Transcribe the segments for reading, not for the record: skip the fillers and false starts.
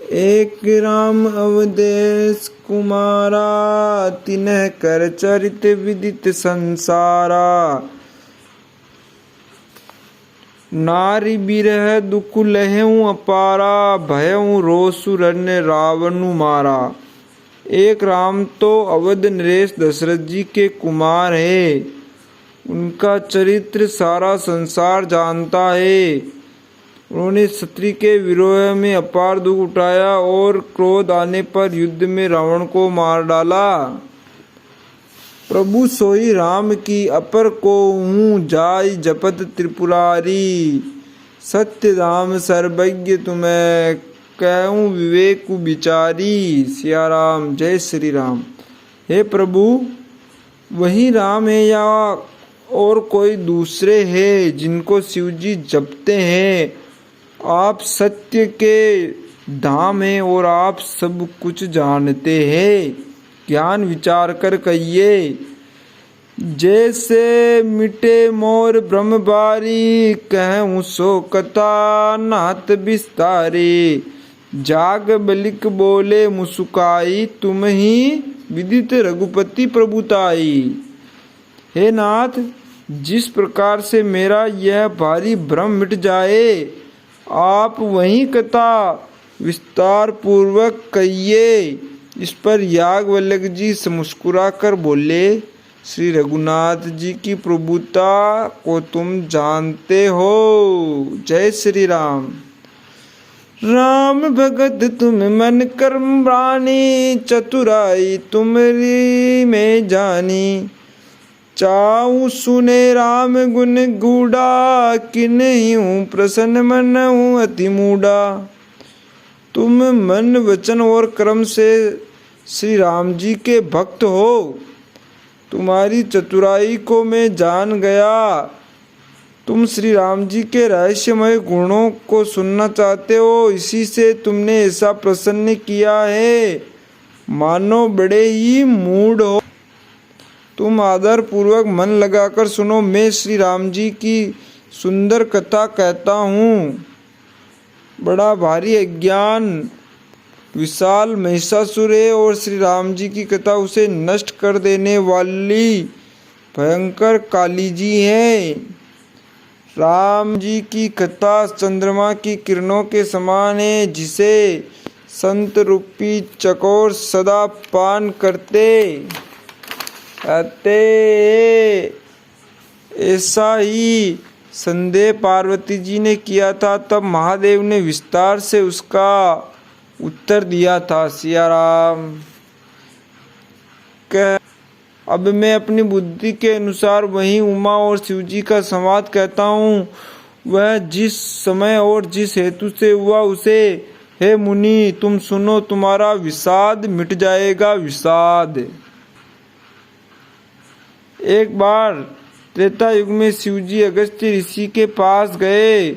एक राम अवदेश कुमारा, तिन्ह कर चरित विदित संसारा। नारी बिरह दुख लहऊ अपारा, भयऊ रोसुरन रावणु मारा। एक राम तो अवध नरेश दशरथ जी के कुमार है। उनका चरित्र सारा संसार जानता है। उन्होंने क्षत्रिय के विरोह में अपार दुख उठाया और क्रोध आने पर युद्ध में रावण को मार डाला। प्रभु सोई राम की अपर को हूँ जाय जपत त्रिपुरारी। सत्य धाम सर्वज्ञ तुम्हें कहूँ विवेक विचारी। सिया राम, जय श्री राम। हे प्रभु, वही राम है या और कोई दूसरे हैं जिनको शिव जी जपते हैं? आप सत्य के धाम हैं और आप सब कुछ जानते हैं। ज्ञान विचार कर कहिए। जैसे मिटे मोर ब्रह्मबारी, कहूँ सो कथा नाथ विस्तारी। जाग बलिक बोले मुसुकाई, तुम ही विदित रघुपति प्रभुताई। हे नाथ, जिस प्रकार से मेरा यह भारी भ्रम मिट जाए, आप वही कथा विस्तार पूर्वक कहिए। इस पर याज्ञवल्क्य जी मुस्कुरा कर बोले, श्री रघुनाथ जी की प्रभुता को तुम जानते हो। जय श्री राम। राम भगत तुम मन कर्म प्राणी, चतुराई तुमरी में जानी। चाऊ सुने राम गुण गूढ़ा, किन्हीं प्रसन्न मन हूँ अति मूढ़ा। तुम मन वचन और कर्म से श्री राम जी के भक्त हो। तुम्हारी चतुराई को मैं जान गया। तुम श्री राम जी के रहस्यमय गुणों को सुनना चाहते हो, इसी से तुमने ऐसा प्रसन्न किया है, मानो बड़े ही मूढ़ हो। तुम आदर पूर्वक मन लगाकर सुनो। मैं श्री राम जी की सुंदर कथा कहता हूँ। बड़ा भारी अज्ञान विशाल महिषासुर है और श्री राम जी की कथा उसे नष्ट कर देने वाली भयंकर काली जी है। राम जी की कथा चंद्रमा की किरणों के समान है, जिसे संत रूपी चकोर सदा पान करते रहते। ऐसा ही संदेह पार्वती जी ने किया था, तब महादेव ने विस्तार से उसका उत्तर दिया था। सिया राम। अब मैं अपनी बुद्धि के अनुसार वही उमा और शिव जी का संवाद कहता हूँ। वह जिस समय और जिस हेतु से हुआ उसे, हे मुनि तुम सुनो, तुम्हारा विषाद मिट जाएगा। विषाद। एक बार त्रेता युग में शिव जी अगस्त्य ऋषि के पास गए।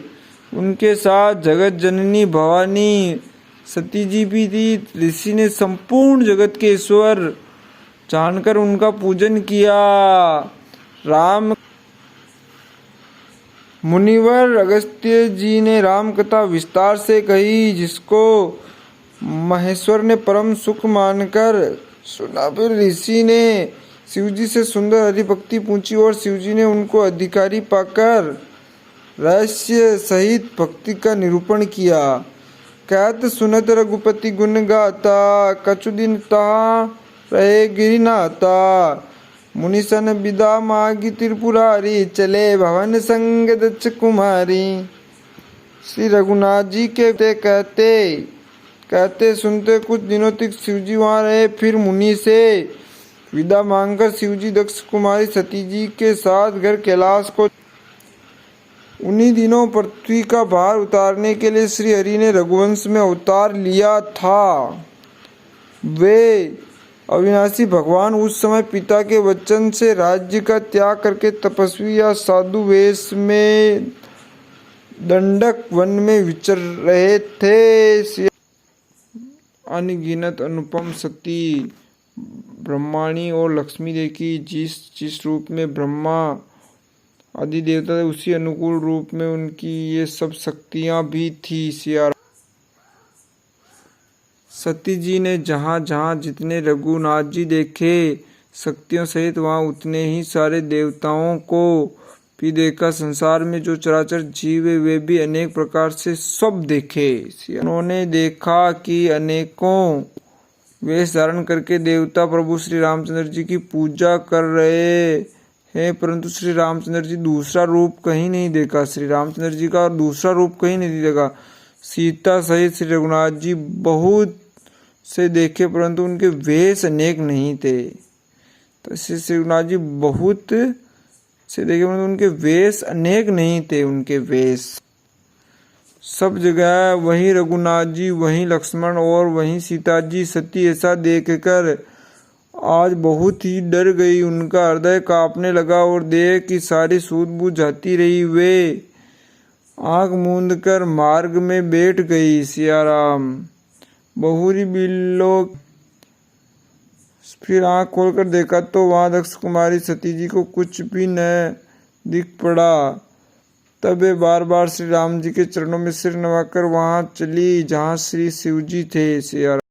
उनके साथ जगत जननी भवानी सती जी भी थी। ऋषि ने संपूर्ण जगत के ईश्वर जानकर उनका पूजन किया। राम मुनिवर अगस्त्य जी ने राम कथा विस्तार से कही, जिसको महेश्वर ने परम सुख मानकर सुना। फिर ऋषि ने शिवजी से सुंदर हरिभक्ति पूछी और शिवजी ने उनको अधिकारी पाकर रहस्य सहित भक्ति का निरूपण किया। कहत सुनत रघुपति गुण गाता, कछु दिन तहाँ रहे गिरिनाथा। मुनिसन विदा मागी त्रिपुरारी, चले भवन संग दक्ष कुमारी। श्री रघुनाथ जी के कहते सुनते कुछ दिनों तक शिवजी वहाँ रहे। फिर मुनि से विदा मांगकर शिवजी दक्ष कुमारी सती जी के साथ घर कैलाश को। उन्हीं दिनों पृथ्वी का भार उतारने के लिए श्री हरि ने रघुवंश में अवतार लिया था। वे अविनाशी भगवान उस समय पिता के वचन से राज्य का त्याग करके तपस्वी या साधु वेश में दंडक वन में विचर रहे थे। अनगिनत अनुपम सती ब्रह्माणी और लक्ष्मी देखी। जिस रूप में ब्रह्मा आदि देवता थे, उसी अनुकूल रूप में उनकी ये सब शक्तियाँ भी थी। सिया सती जी ने जहाँ जहाँ जितने रघुनाथ जी देखे शक्तियों सहित वहाँ उतने ही सारे देवताओं को भी देखा। संसार में जो चराचर जीव है वे भी अनेक प्रकार से सब देखे। उन्होंने देखा कि अनेकों वेश धारण करके देवता प्रभु श्री रामचंद्र जी की पूजा कर रहे हैं, परंतु श्री रामचंद्र जी दूसरा रूप कहीं नहीं देखा। श्री रामचंद्र जी का दूसरा रूप कहीं नहीं देखा। सीता सहित श्री रघुनाथ जी बहुत से देखे, परंतु उनके वेश अनेक नहीं थे। तो श्री रघुनाथ जी बहुत से देखे, परंतु उनके वेश अनेक नहीं थे। उनके वेश सब जगह वहीं रघुनाथ जी, वहीं लक्ष्मण और वहीं सीता जी सती, ऐसा देखकर आज बहुत ही डर गई। उनका हृदय कांपने लगा और देह की सारी सूझबूझ जाती रही। वे आंख मूंद कर मार्ग में बैठ गई। सियाराम। बहुरी बिल्लो फिर आंख खोलकर देखा तो वहां दक्ष कुमारी सती जी को कुछ भी न दिख पड़ा। तब वे बार बार श्री राम जी के चरणों में सिर नवाकर वहां चली जहां श्री शिव जी थे। सियाराम।